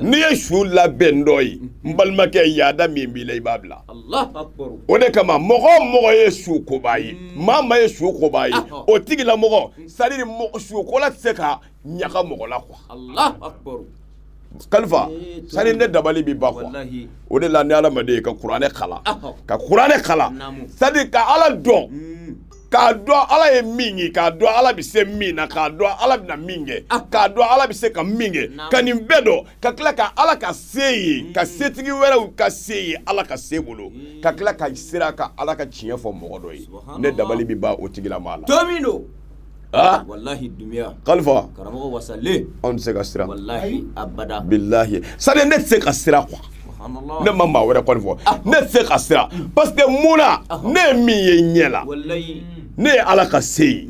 Speaker 1: n'i ye su labɛn dɔ ye n balimakɛ yaada min b'i la i b'a bila o de kama mɔgɔ mɔgɔ ye su koba ye maa ma ye su koba ye o tigilamɔgɔ c'est-à-dire sukola tɛ se ka ɲaga mɔgɔ la quoi kalifa sani ne dabali bi ba quoi o de la ni adamaden ka kuranɛ kala c'est-à-dire ka ala dɔn k'a dɔn ala ye min ye k'a dɔn ala bɛ se min na k'a dɔn ala bɛna min kɛ k'a dɔn ala bɛ se ka min kɛ ka nin bɛɛ dɔn ka tila ka ala ka se ye ka setigi wɛrɛw ka se ye ala ka se bolo ka tila ka sera ka ala ka tiɲɛ fɔ mɔgɔ dɔ ye ne dabali bi ba o tigilama la
Speaker 3: wallahi dumiya
Speaker 1: kalifa
Speaker 3: karamɔgɔ wasale
Speaker 1: anw tɛ se ka sira
Speaker 3: wallahi abada
Speaker 1: billahi sani ne tɛ se ka sira quoi ne ma maa wɛrɛ kɔni fɔ ne tɛ se ka sira parce que munna ne ye min ye ɲɛ la ne ye ala ka se ye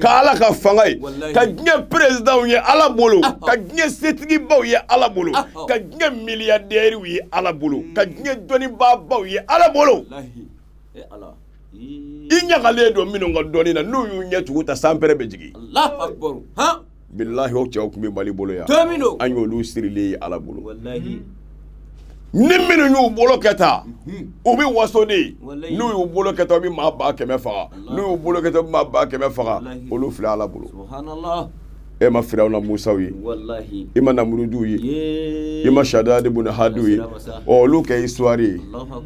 Speaker 1: ka ala ka fanga ye ka diɲɛ présidentw ye ala bolo ka diɲɛ setigibaw ye ala bolo ka diɲɛ milliardaires ye ala bolo ka diɲɛ dɔnnibaabaw ye ala bolo i ɲagalen don minnu ka dɔnni na n'u y'u ɲɛ tugu ta sanpɛrɛ bɛ jigin billahi o cɛw tun bɛ mali bolo yan an y'olu sirilen ye ala bolo ni minnu y'u bolo kɛ ta u bɛ waso de n'u y'u bolo kɛ ta u bɛ maa 100 faga n'u y'u bolo kɛ ta u bɛ maa 100 faga olu filɛ ala bolo e ma firawuna musaw ye i ma namurudu ye i ma shadadi bun hadu ye olu kɛ histoire ye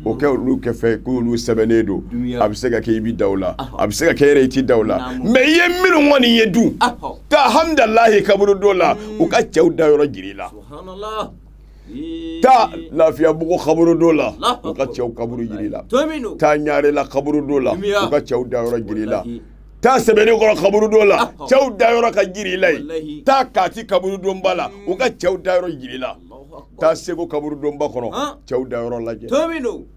Speaker 1: o kɛ olu kɛ fɛ k'olu sɛbɛnnen don a bɛ se ka kɛ i bi da o la a bɛ se ka kɛ yɛrɛ i ti da o la mais i ye minnu kɔni ye dun ta alhamdulilahi kaburu dɔ la u ka cɛw da yɔrɔ jira i la ta lafiyabugu kaburu dɔ la u ka cɛw kaburu jira i la ta ɲarela kaburu dɔ la u ka cɛw da yɔrɔ jira i la ta sɛbɛnni kɔrɔ kaburu dɔ la cɛw da yɔrɔ ka jira i la ye ta kati kaburu donba la u ka cɛw da yɔrɔ jira i la ta segu kaburu donba kɔnɔ cɛw da yɔrɔ lajɛ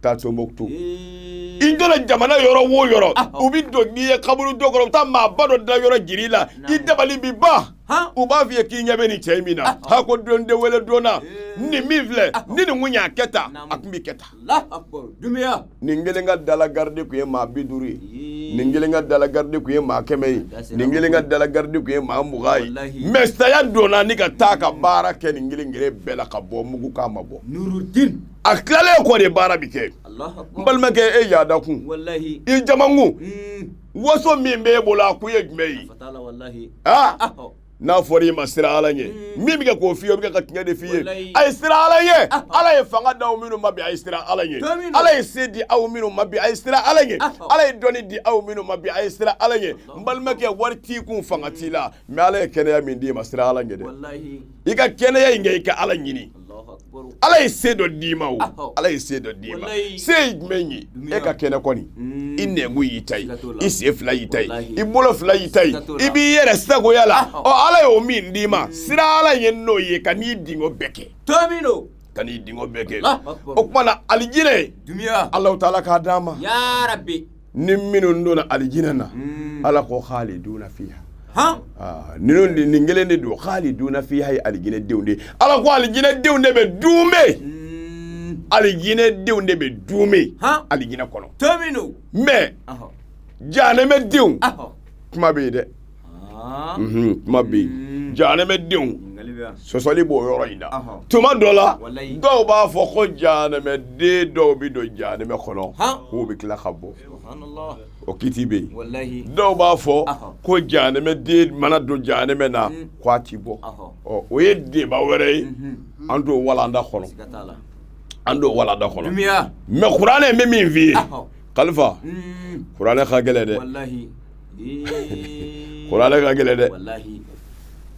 Speaker 1: ta Tombouctou i donna jamana yɔrɔ wo yɔrɔ u bi don n'i ye kaburu dɔ kɔrɔ u bɛ taa maaba dɔ da yɔrɔ jira i la i dabali bi ban u b'a f'i ye k'i ɲɛ bɛ nin cɛ in min na ha ko don den wele donna ni min filɛ ni nin kun y'a kɛ tan a tun bɛ kɛ tan nin kelen ka dala garde tun ye maa 50 ye nin kelen ka dala garde tun ye maa 100 ye nin kelen ka dala garde tun ye maa 20 ye mais saya donna ni ka taa ka baara kɛ nin kelen bɛɛ la ka bɔ mugu k'a ma bɔ Nurudin a tilalen kɔ de baara bi kɛ n balimakɛ e yaada kun i jamakun waso min b'e bolo a kun ye jumɛn ye n'a fɔra i ma sira ala ɲɛ min bɛ kɛ k'o f'i ye o bɛ kɛ ka tiɲɛ de f'i ye a ye sira ala ɲɛ ala ye fanga di aw minnu ma bi a ye sira ala ɲɛ ala ye se di aw minnu ma bi a ye sira ala ɲɛ ala ye dɔnni di aw minnu ma bi a ye sira ala ɲɛ n balimakɛ wari t'i kun fanga t'i la mais ala ye kɛnɛya min d'i ma sira ala ɲɛ dɛ i ka kɛnɛya in kɛ i ka ala ɲini ala ye se dɔ d'i ma o ala ye se dɔ d'i ma se ye jumɛn ye e ka kɛnɛ kɔni i nɛngu y'i ta ye i sen fila y'i ta ye i bolo fila y'i ta ye i b'i yɛrɛ sagoya la ala y'o min d'i ma sira ala ye n'o ye ka n'i dingo bɛɛ kɛ ka n'i dingo bɛɛ kɛ o tuma na alijinɛ Alahu taala k'a d'an ma ni minnu donna alijinɛ na ala ko khaliduna fiha nin kelen de don khaliduna fiha ye alijinɛ denw de ala ko alijinɛ denw de bɛ dume alijinɛ denw de bɛ dume alijinɛ kɔnɔ mais jahanɛmɛ denw kuma bɛ yen dɛ kuma bɛ yen jahanɛmɛ denw sɔsɔli b'o yɔrɔ in na tuma dɔ la dɔw b'a fɔ ko jahanɛmɛden dɔw bɛ don jahanɛmɛ kɔnɔ k'o bɛ tila ka bɔ o kiti bɛ yen dɔw b'a fɔ ko jahanɛmɛden mana don jahanɛmɛ na k'a ti bɔ o ye deba wɛrɛ ye an t'o walanda kɔnɔ mɛ kuranɛ bɛ min f'i ye kalifa kuranɛ ka gɛlɛn dɛ kuranɛ ka gɛlɛn dɛ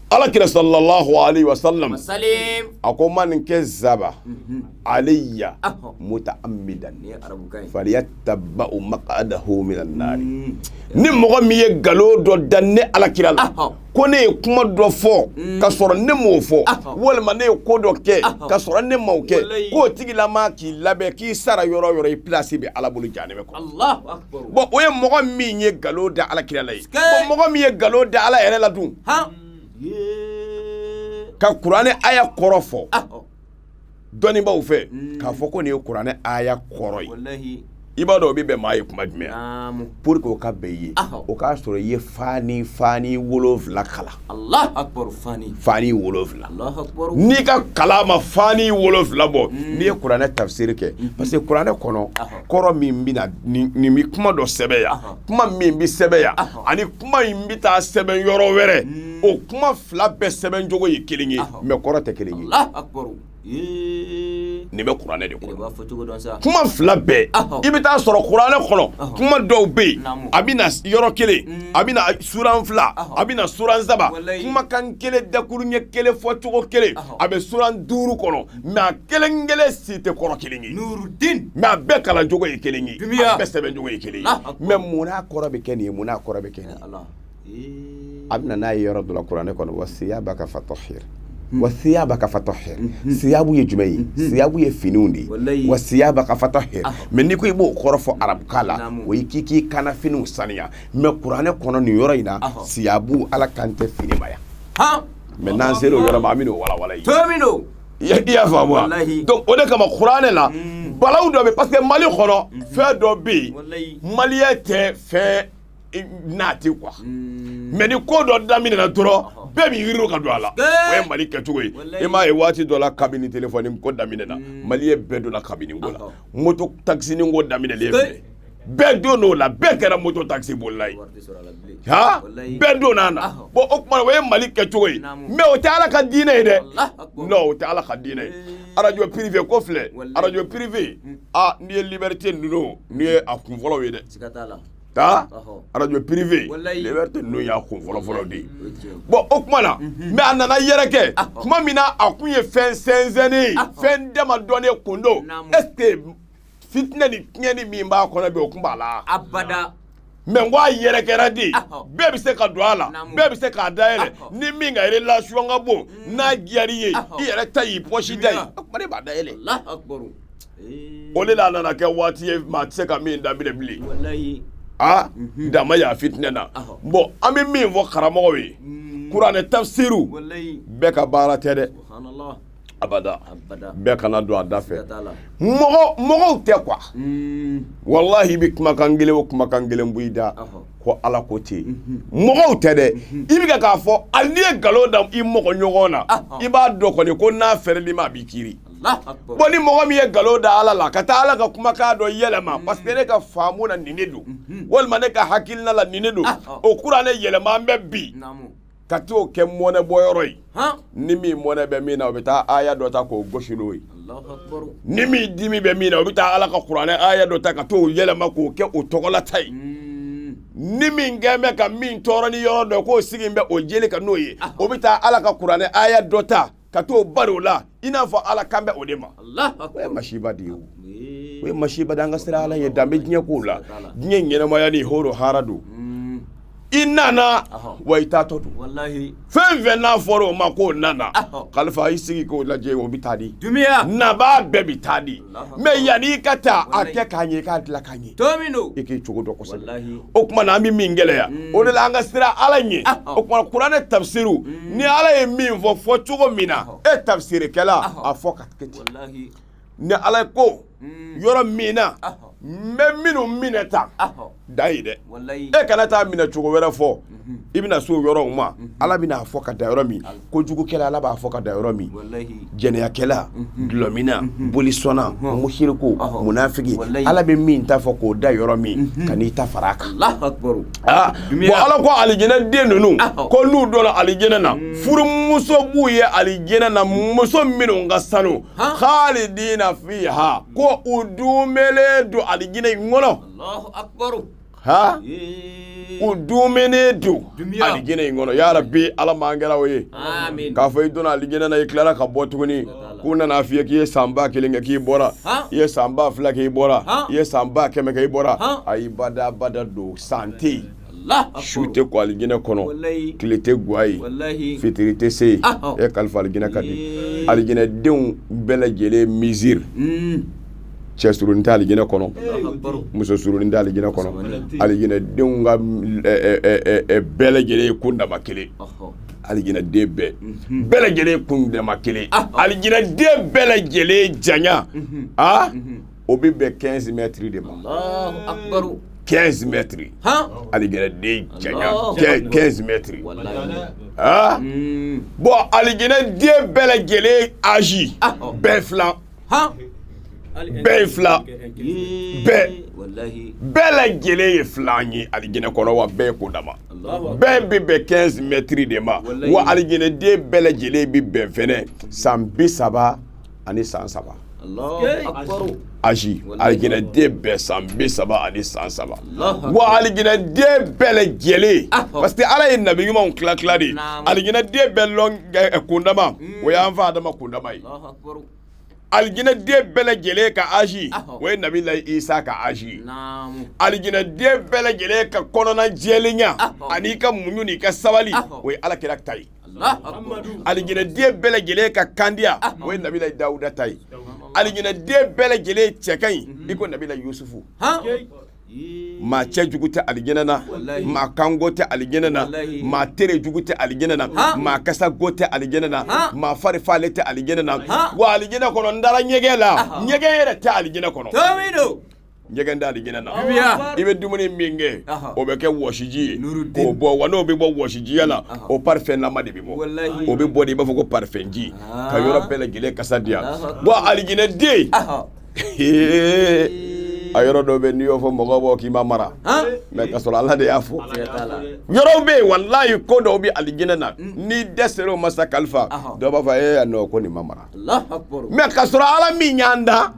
Speaker 1: alakira sallallahu alaihi wasallam a ko man kɛ zaba alayya muta'ammidan falyattabba'u maq'adahu minan nar ni mɔgɔ min ye nkalon dɔ da ne alakira la ko ne ye kuma dɔ fɔ ka sɔrɔ ne m'o fɔ walima ne ye ko dɔ kɛ ka sɔrɔ ne m'o kɛ k'o tigilama k'i labɛn k'i sara yɔrɔ yɔrɔ i place bɛ ala bolo jahanɛmɛ kɔnɔ bon o ye mɔgɔ min ye nkalon da alakira la ye bon mɔgɔ min ye nkalon da ala yɛrɛ la dun ka kuranɛ aya kɔrɔ fɔ dɔnnibaw fɛ k'a fɔ ko nin ye kuranɛ aya kɔrɔ ye i b'a dɔn o bɛ bɛn maa ye kuma jumɛn pour que o ka bɛn i ye o k'a sɔrɔ i ye fani 7 kalan fani 7 n'i ka kalan ma fani 7 bɔ n'i ye kuranɛ tafsiri kɛ parce que kuranɛ kɔnɔ kɔrɔ min bɛ na nin bɛ kuma dɔ sɛbɛn yan kuma min bɛ sɛbɛn yan ani kuma in bɛ taa sɛbɛn yɔrɔ wɛrɛ o kuma 2 bɛɛ sɛbɛn cogo ye kelen ye mais kɔrɔ tɛ kelen ye nin bɛ kuranɛ de kɔnɔ kuma 2 bɛɛ i bɛ taa sɔrɔ kuranɛ kɔnɔ kuma dɔw bɛ yen a bɛ na yɔrɔ kelen a bɛ na suran 2 a bɛ na suran 3 kumakan kelen dakuru ɲɛ kelen fɔ cogo kelen a bɛ suran 5 kɔnɔ mais a kelen kelen si tɛ kɔrɔ kelen ye mais a bɛɛ kalan cogo ye kelen ye a bɛɛ sɛbɛn cogo ye kelen ye mais mun n'a kɔrɔ bɛ kɛ nin ye mun n'a kɔrɔ bɛ kɛ nin ye a bɛ na n'a ye yɔrɔ dɔ la kuranɛ kɔnɔ wa siyabaka fatahhir wa siyabaka fatahhir siyabu ye jumɛn ye siyabu ye finiw de ye wa siyabaka fatahhir mais n'i ko i b'o kɔrɔ fɔ arabukan la o ye k'i kana finiw saniya mais kuranɛ kɔnɔ nin yɔrɔ in na siyabu ala kan tɛ fini ma yan mais n'an sera o yɔrɔ ma an bɛ n'o walawala ye i y'a faamu wa donc o de kama kuranɛ la balawu dɔ bɛ parce que Mali kɔnɔ fɛn dɔ bɛ yen maliyɛn tɛ fɛn naati quoi mais ni ko dɔ daminɛna dɔrɔn bɛɛ b'i yiriw ka don a la o ye Mali kɛcogo ye i m'a ye waati dɔ la kabini téléphone ko daminɛna maliyɛn bɛɛ donna kabini ko la moto taxi ni ko daminɛlen filɛ bɛɛ don n'o la bɛɛ kɛra moto taxi bolila ye bɛɛ don n'a na bon o tuma o ye Mali kɛcogo ye mais o tɛ ala ka diinɛ ye dɛ non o tɛ ala ka diinɛ ye radio privé ko filɛ radio privé n'i ye liberté ninnu n'i ye a kun fɔlɔw ye dɛ radio privé liberté ninnu y'a kun fɔlɔ de ye bon o tuma na mais a nana yɛrɛkɛ tuma min na a kun ye fɛn sɛnsɛnnen fɛn damadɔnnen kun don est-ce que fitinɛ ni tiɲɛni min b'a kɔnɔ bɛ o kun b'a la abada mais n ko a yɛrɛkɛra de bɛɛ bɛ se ka don a la bɛɛ bɛ se k'a dayɛlɛ ni min ka relation ka bon n'a diyar'i ye i yɛrɛ ta y'i poche da ye o tuma ne b'a dayɛlɛ o de la a nana kɛ waati ye maa tɛ se ka min daminɛ bilen dama y'a fitinɛ na bon an bɛ min fɔ karamɔgɔw ye kuranɛ tafsiru bɛɛ ka baara tɛ dɛ abada bɛɛ kana don a da fɛ mɔgɔw tɛ quoi wallahi i bɛ kumakan kelen o kumakan kelen bɔ i da ko ala ko ten mɔgɔw tɛ dɛ i bɛ k'a fɔ hali n'i ye nkalon da i mɔgɔ ɲɔgɔn na i b'a dɔn kɔni ko n'a fɛrɛli ma a b'i kiiri bon ni mɔgɔ min ye nkalon da ala la ka taa ala ka kumakan dɔ yɛlɛma parce que ne ka faamu na nin de don walima ne ka hakilina la nin de don o kuranɛ yɛlɛma an bɛ bi ka t'o kɛ mɔnɛ bɔyɔrɔ ye ni min mɔnɛ bɛ min na o bɛ taa aya dɔ ta k'o gosi n'o ye ni min dimi bɛ min na o bɛ taa ala ka kuranɛ aya dɔ ta ka t'o yɛlɛma k'o kɛ o tɔgɔla ta ye ni min kɛn bɛ ka min tɔɔrɔ ni yɔrɔ dɔ k'o sigi bɛ o jeli ka n'o ye o bɛ taa ala ka kuranɛ aya dɔ ta ka t'o bari o la i n'a fɔ ala kan bɛ o de ma o ye masiba de ye o ye masiba de an ka siran ala ye dan bɛ diɲɛ kow la diɲɛ ɲɛnamaya ni horo hara don i nana wa i taatɔ don fɛn fɛn n'a fɔra o ma k'o nana kalifa i sigi k'o lajɛ o bɛ taa di nabaa bɛɛ bɛ taa di mais yanni i ka taa a kɛ k'a ɲɛ i k'a dilan k'a ɲɛ i k'i cogo dɔn kosɛbɛ o tuma na an bɛ min gɛlɛya o de la an ka siran ala ɲɛ o tuma kuranɛ tafsiru ni ala ye min fɔ cogo min na e tafsirikɛla a fɔ ka kɛ ten ni ala ko yɔrɔ min na n bɛ minnu minɛ tan da ye dɛ e kana taa minɛ cogo wɛrɛ fɔ i bɛna so yɔrɔw ma ala bɛna fɔ ka da yɔrɔ min ko jugukɛla ala b'a fɔ ka da yɔrɔ min jɛnɛyakɛla dulɔmina bolisɔnna musiriko munafiki ala bɛ min ta fɔ k'o da yɔrɔ min ka n'i ta fara a kan bon ala ko alijinɛ den ninnu ko n'u donna alijinɛ na furumuso b'u ye alijinɛ na muso minnu ka sanu khalidina fiha ko u dumelen don alijinɛ in kɔnɔ u dumenen don alijinɛ in kɔnɔ ya rabbi ala m'an kɛra o ye k'a fɔ i donna alijinɛ na i tilara ka bɔ tuguni k'u nana f'i ye k'i ye san 1000 kɛ k'i bɔra i ye san 2000 kɛ i bɔra i ye san 100 kɛ i bɔra ayi bada don san tɛ yen su tɛ ko alijinɛ kɔnɔ tile tɛ guwa ye fitiri tɛ se yen e kalifa alijinɛ ka di alijinɛdenw bɛɛ lajɛlen misiri cɛ surunin tɛ alijinɛ kɔnɔ muso surunin tɛ alijinɛ kɔnɔ alijinɛdenw ka bɛɛ lajɛlen ye kun dama kelen alijinɛden bɛɛ lajɛlen kun dama kelen alijinɛden bɛɛ lajɛlen janya o bɛ bɛn 15 mètres de ma 15 mètres alijinɛden janya 15 mètres bon alijinɛden bɛɛ lajɛlen âge bɛɛ filan bɛɛ ye filan bɛɛ lajɛlen ye filan ye alijinɛ kɔnɔ wa bɛɛ ye ko dama bɛɛ bɛ bɛn 15 mètres de ma wa alijinɛden bɛɛ lajɛlen bɛ bɛn fɛnɛ san 30 ani san 3 âge alijinɛden bɛɛ san 30 ani san 3 wa alijinɛden bɛɛ lajɛlen parce que ala ye nabi ɲumanw tila de alijinɛden bɛɛ lɔn kundama o y'an fa adama kundama ye alijinɛden bɛɛ lajɛlen ka âge o ye nabilahi isa ka âge alijinɛden bɛɛ lajɛlen ka kɔnɔna jɛlenya ani ka muɲu ni ka sabali o ye alakira ta ye alijinɛden bɛɛ lajɛlen ka kandiya o ye nabilahi dawuda ta ye alijinɛden bɛɛ lajɛlen cɛ ka ɲi i ko nabilahi yusufu maa cɛ jugu tɛ alijinɛ na maa kango tɛ alijinɛ na maa tere jugu tɛ alijinɛ na maa kasago tɛ alijinɛ na maa farifale tɛ alijinɛ na wa alijinɛ kɔnɔ n dara ɲɛgɛn la ɲɛgɛn yɛrɛ tɛ alijinɛ kɔnɔ ɲɛgɛn tɛ alijinɛ na i bɛ dumuni min kɛ o bɛ kɛ wɔsiji ye k'o bɔ wa n'o bɛ bɔ wɔsijiya la o parfɛn nama de bɛ bɔ o bɛ bɔ de i b'a fɔ ko parfɛn ji ka yɔrɔ bɛɛ lajɛlen kasa di yan bon alijinɛden a yɔrɔ dɔ bɛ n'i y'o fɔ mɔgɔw bɔ k'i ma mara mais ka sɔrɔ ala de y'a fɔ yɔrɔw bɛ yen walayi ko dɔw bɛ alijinɛ na n'i dɛsɛra o ma sa kalifa dɔw b'a fɔ nɔ ko nin ma mara mais ka sɔrɔ ala min y'an da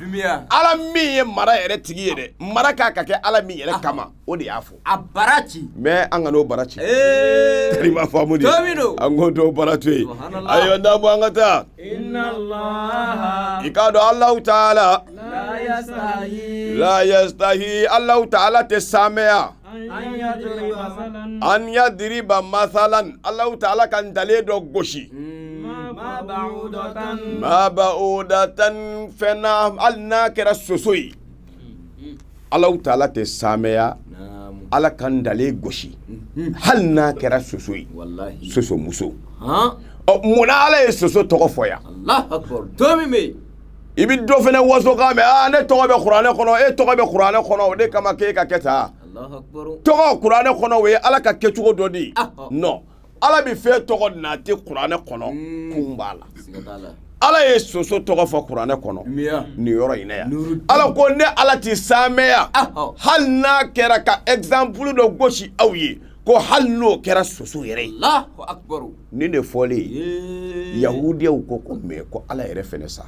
Speaker 1: ala min ye mara yɛrɛ tigi ye dɛ mara k'a ka kɛ ala min yɛrɛ kama o de y'a fɔ a bara ci mais an ka n'o bara ci i m'a faamu de an k'o t'o bara to yen ayiwa n da bɔ an ka taa i k'a dɔn alahu taala la yastahi Allahu ta'ala te samea an yadriba mathalan Allahu ta'ala kan dale do goshi ma ba'udatan fena alna kera sosoi Allahu ta'ala te samea ala kan dale goshi hal na kera sosoi soso muso muna ala ye soso tɔgɔ fɔ ya Allahu akbar tomi me i bɛ dɔ fana waso kan mɛn ne tɔgɔ bɛ kuranɛ kɔnɔ e tɔgɔ bɛ kuranɛ kɔnɔ o de kama k'e ka kɛ tan tɔgɔ kuranɛ kɔnɔ o ye ala ka kɛcogo dɔ de ye non ala bɛ fɛn tɔgɔ n'a tɛ kuranɛ kɔnɔ kun b'a la ala ye soso tɔgɔ fɔ kuranɛ kɔnɔ nin yɔrɔ in na yan ala ko ne ala ti saamɛya hali n'a kɛra ka exemple dɔ gosi aw ye ko hali n'o kɛra soso yɛrɛ ye nin de fɔlen yahudiyaw ko mɛ ko ala yɛrɛ fɛnɛ sa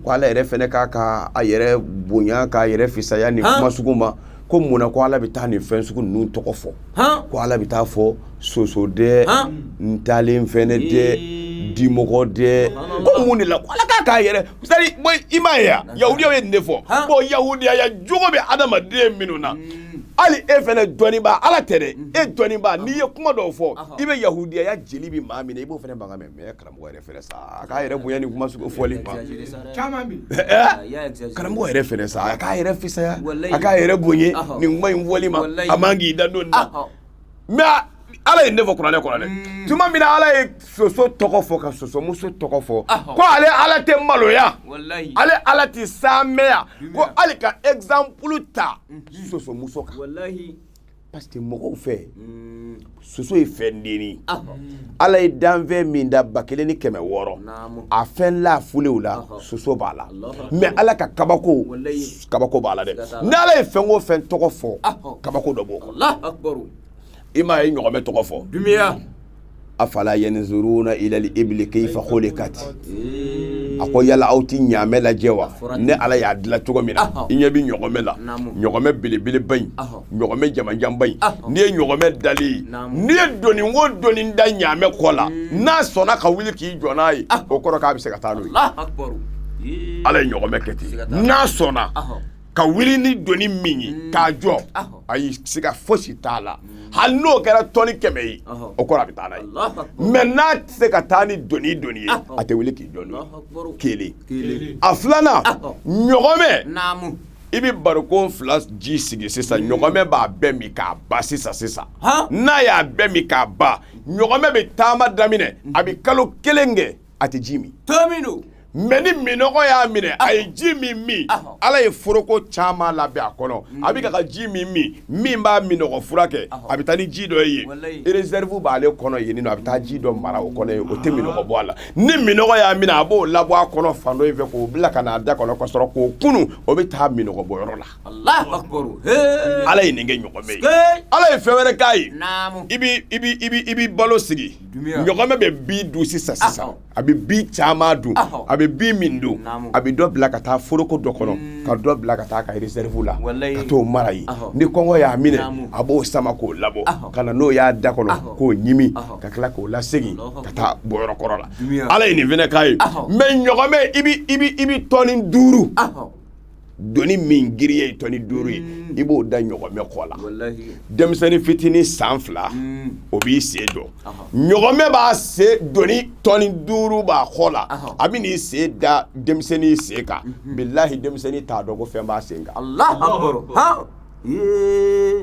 Speaker 1: ko ala yɛrɛ fɛnɛ k'a a yɛrɛ bonya k'a yɛrɛ fisaya nin kuma sugu ma ko munna ko ala bɛ taa nin fɛn sugu ninnu tɔgɔ fɔ ko ala bɛ taa fɔ soso dɛ ntalen fɛnɛ dɛ dimɔgɔ dɛ ko mun de la ko ala k'a yɛrɛ c'est-à-dire i m'a ye wa yahudiyaw ye nin de fɔ bon yahudiyaya jogo bɛ adamaden minnu na hali e fɛnɛ dɔnniba ala tɛ dɛ e dɔnniba n'i ye kuma dɔw fɔ i bɛ yahudiyaya jeli bi maa min na i b'o fɛnɛ baga mɛ mais karamɔgɔ yɛrɛ fɛnɛ sa a k'a yɛrɛ bonya ni kuma sugu fɔli ma karamɔgɔ yɛrɛ fɛnɛ sa a k'a yɛrɛ fisaya a k'a yɛrɛ bonya nin kuma in fɔli ma a man k'i da don na mais ala ye ne fɔ kuranɛ kɔnɔ dɛ tuma min na ala ye soso tɔgɔ fɔ ka sosomuso tɔgɔ fɔ ko ale ala tɛ maloya ale ala tɛ saamɛya ko hali ka exemple ta sosomuso kan parce que mɔgɔw fɛ soso ye fɛn denni ala ye danfɛn min da 1600 a fɛn la fulew la soso b'a la mais ala ka kabako b'a la dɛ ni ala ye fɛn o fɛn tɔgɔ fɔ kabako dɔ b'o kɔnɔ i m'a ye ɲɔgɔmɛ tɔgɔ fɔ afala yanzuruna ila al-ibli kayfa khuliqat a ko yala aw ti ɲaamɛ lajɛ wa ne ala y'a dilan cogo min na i ɲɛ bi ɲɔgɔmɛ la ɲɔgɔmɛ belebeleba in ɲɔgɔmɛ jamanjanba in n'i ye ɲɔgɔmɛ dali n'i ye doni o doni da ɲaamɛ kɔ la n'a sɔnna ka wuli k'i jɔ n'a ye o kɔrɔ k'a bɛ se ka taa n'o ye ala ye ɲɔgɔmɛ kɛ ten n'a sɔnna ka wuli ni doni min ye k'a jɔ a y'i se ka fosi t'a la hali n'o kɛra tɔni 100 ye o kɔrɔ a bɛ taa n'a ye mais n'a tɛ se ka taa ni doni ye a tɛ wuli k'i jɔ n'o ye kelen a filanan ɲɔgɔmɛ i bɛ barikon 2 ji sigi sisan ɲɔgɔmɛ b'a bɛɛ min k'a ba sisan n'a y'a bɛɛ min k'a ba ɲɔgɔmɛ bɛ taama daminɛ a bɛ kalo 1 kɛ a tɛ ji min mais ni minɔgɔ y'a minɛ a ye ji min ala ye foroko caman labɛn a kɔnɔ a bɛ ka ji min b'a minɔgɔ furakɛ a bɛ taa ni ji dɔ ye réserve b'ale kɔnɔ yen nɔ a bɛ taa ji dɔ mara o kɔnɔ o tɛ minɔgɔ bɔ a la ni minɔgɔ y'a minɛ a b'o labɔ a kɔnɔ fan dɔ in fɛ k'o bila ka n'a da kɔnɔ ka sɔrɔ k'o kunu o bɛ taa minɔgɔ bɔ yɔrɔ la ala ye nin kɛ ɲɔgɔmɛ ye ala ye fɛn wɛrɛ k'a ye i bɛ balo sigi ɲɔgɔmɛ bɛ bi dun sisan a bɛ bi caman dun a bɛ bi min dun a bɛ dɔ bila ka taa foroko dɔ kɔnɔ ka dɔ bila ka taa ka réserve la ka t'o mara yen ni kɔngɔ y'a minɛ a b'o sama k'o labɔ ka na n'o y'a da kɔnɔ k'o ɲimi ka tila k'o lasegin ka taa bɔ yɔrɔ kɔrɔ la ala ye nin fɛnɛ k'a ye mais ɲɔgɔmɛ i bɛ tɔni 5 doni min giriya ye tɔni 5 ye i b'o da ɲɔgɔmɛ kɔ la denmisɛnnin fitinin san 2 o b'i sen dɔn ɲɔgɔmɛ b'a se doni tɔni 5 b'a kɔ la a bɛ n'i sen da denmisɛnnin sen kan bilahi denmisɛnnin t'a dɔn ko fɛn b'a sen kan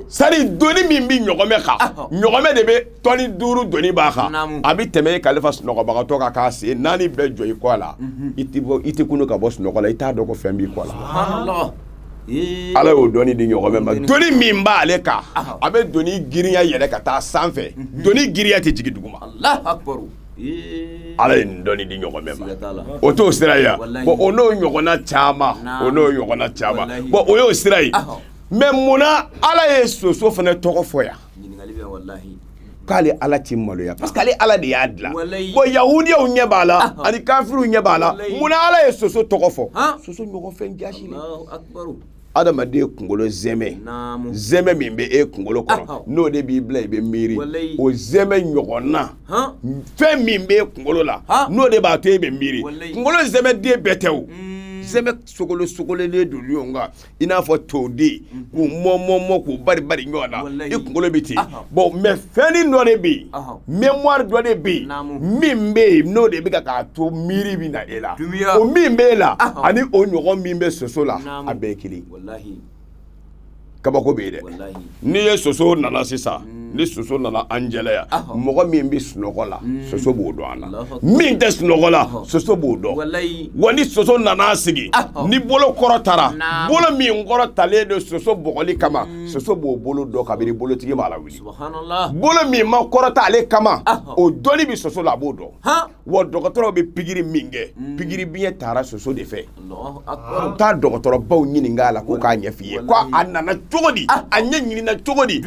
Speaker 1: sari doni min bi ɲɔgɔmɛ kan ɲɔgɔmɛ de bɛ tɔni 5 doni b'a kan a bɛ tɛmɛ e kalifa sunɔgɔbagatɔ kan k'a sen naani bɛɛ jɔ i kɔ la i tɛ kunu ka bɔ sunɔgɔ la i t'a dɔn ko fɛn b'i kɔ la ala y'o dɔnni di ɲɔgɔmɛ ma doni min b'ale kan a bɛ doni girinya yɛlɛ ka taa sanfɛ doni girinya tɛ jigin duguma ala ye nin dɔnni di ɲɔgɔmɛ ma o t'o sira ye bon o n'o ɲɔgɔnna caman bon o y'o sira ye mais munna ala ye soso fana tɔgɔ fɔ yan k'ale ala t'i maloya parce que ale ala de y'a dilan bon yahudiyaw ɲɛ b'a la ani kafiriw ɲɛ b'a la munna ala ye soso tɔgɔ fɔ soso ɲɔgɔn fɛn jasi le adamaden kunkolo zɛmɛ min bɛ e kunkolo kɔnɔ n'o de b'i bila i bɛ miiri o zɛmɛ ɲɔgɔnna fɛn min bɛ e kunkolo la n'o de b'a to e bɛ miiri kunkolo zɛmɛden bɛɛ tɛ o zɛmɛ sogolen don ɲɔgɔn kan i n'a fɔ toden k'u mɔ k'u bari ɲɔgɔn na i kunkolo bɛ ten bon mais fɛnnin dɔ de bɛ yen mémoire dɔ de bɛ yen min bɛ yen n'o de bɛ k'a to miiri bɛ na e la o min b'e la ani o ɲɔgɔn min bɛ soso la a bɛɛ ye kelen kabako bɛ yen dɛ n'i ye soso nana sisan ni soso nana an jɛlɛya mɔgɔ min bɛ sunɔgɔ la soso b'o dɔn a la min tɛ sunɔgɔ la soso b'o dɔn wa ni soso nana sigi ni bolo kɔrɔ tara bolo min kɔrɔ talen don soso bɔgɔli kama soso b'o bolo dɔn kabini bolotigi b'a la wuli bolo min ma kɔrɔ ta ale kama o dɔnni bɛ soso la a b'o dɔn wa dɔgɔtɔrɔw bɛ pikiri min kɛ pikiri biɲɛ taara soso de fɛ taa dɔgɔtɔrɔbaw ɲininka a la k'o k'a ɲɛf'i ye ko a nana cogo di a ɲɛ ɲinina cogo di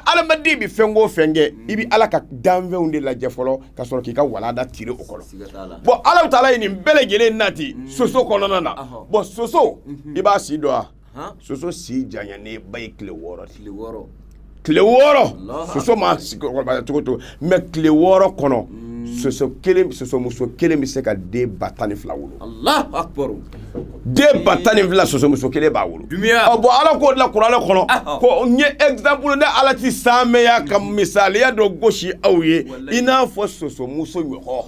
Speaker 1: adamaden bɛ fɛn o fɛn kɛ i bɛ ala ka danfɛnw de lajɛ fɔlɔ ka sɔrɔ k'i ka walanda tiri o kɔnɔ bon ala taala ye nin bɛɛ lajɛlen nati soso kɔnɔna na bon soso i b'a si dɔn wa soso si janya ne ba ye tile 6 soso ma sigi kɔrɔbaya cogo mais tile 6 kɔnɔ soso muso kelen bɛ se ka den 12 wolo den 12 soso muso kelen b'a wolo bon ala k'o dilan kuranɛ kɔnɔ ko n ye exemple ne ala ti saamɛya ka misaliya dɔ gosi aw ye i n'a fɔ soso muso ɲɔgɔn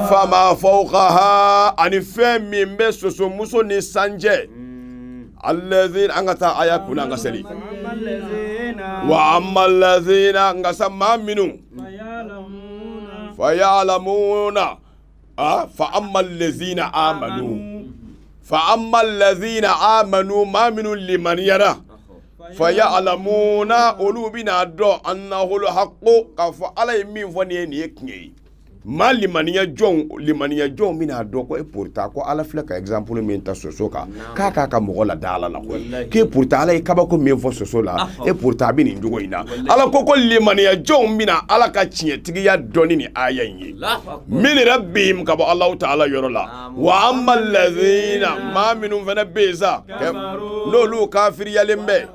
Speaker 1: fama fawqaha ani fɛn min bɛ soso muso ni sanjɛ alladhi an ka taa aya kunna an ka seli wa amma allazina ngasama minu fayalamuna fa amma allazina amanu ma minu liman yara fayalamuna olu bina do annahu alhaqqu kafa alay min foni ni eknyi ma limaniya jɔn mina do ko e pourta ko ala filɛ ka exemple min ta soso kan k'a ka mɔgɔ la da ala la ko ke pourta ala ye kabako min fɔ soso la e pourta bi nin jogo in na ala ko limaniya jɔn mina ala ka tiɲɛtigiya dɔni ni aya in ye min rabbihim ka bɔ Allahu ta'ala yɔrɔ la wa amma allazina ma minnu fana bɛ sa n'olu kafiriyalen bɛ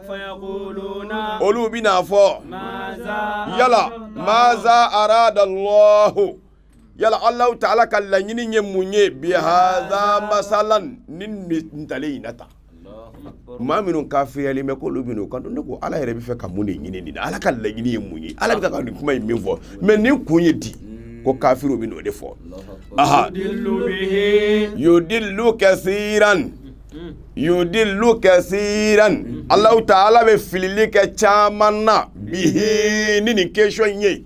Speaker 1: olu bina fɔ yala maza arada Allahu yala Allah ta'ala ka laɲini ye mun ye bi hadha masalan nin ntale inata maa minnu kafiriyalen bɛ k'olu bɛn'o kan ne ko ala yɛrɛ bɛ fɛ ka mun de ɲini nin na ala ka laɲini ye mun ye ala bɛ ka nin kuma in min fɔ mais nin kun ye di ko kafiru bɛn'o de fɔ aha yudillu kasiran Allah ta'ala bɛ filili kɛ caman na bihi ni nin question ye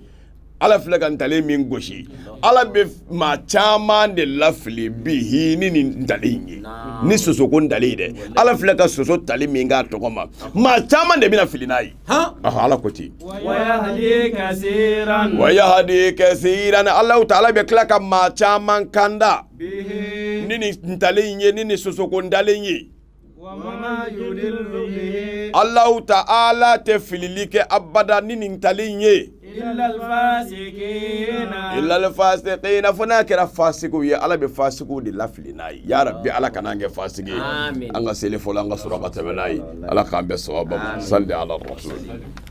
Speaker 1: ala filɛ ka ntale min gosi ala bɛ maa caman de lafili bihi ni nin ntale in ye ni soso ko ntale ye dɛ ala filɛ ka soso tali min k'a tɔgɔ ma maa caman de bɛna fili n'a ye ala ko ten wa yahdi kasiran ala ta'ala bɛ tila ka maa caman kanda ni nin ntale in ye ni nin soso ko ntale ye Allahu ta'ala tɛ filili kɛ abada ni nin ntale in ye illa al-fasiqina fo n'a kɛra fasigiw ye ala bɛ fasigiw de lafili n'a ye ya rabbi ala kana an kɛ fasigi ye an ka seli fɔlɔ an ka sɔrɔ ka tɛmɛ n'a ye ala k'an bɛɛ sababa salli ala rasul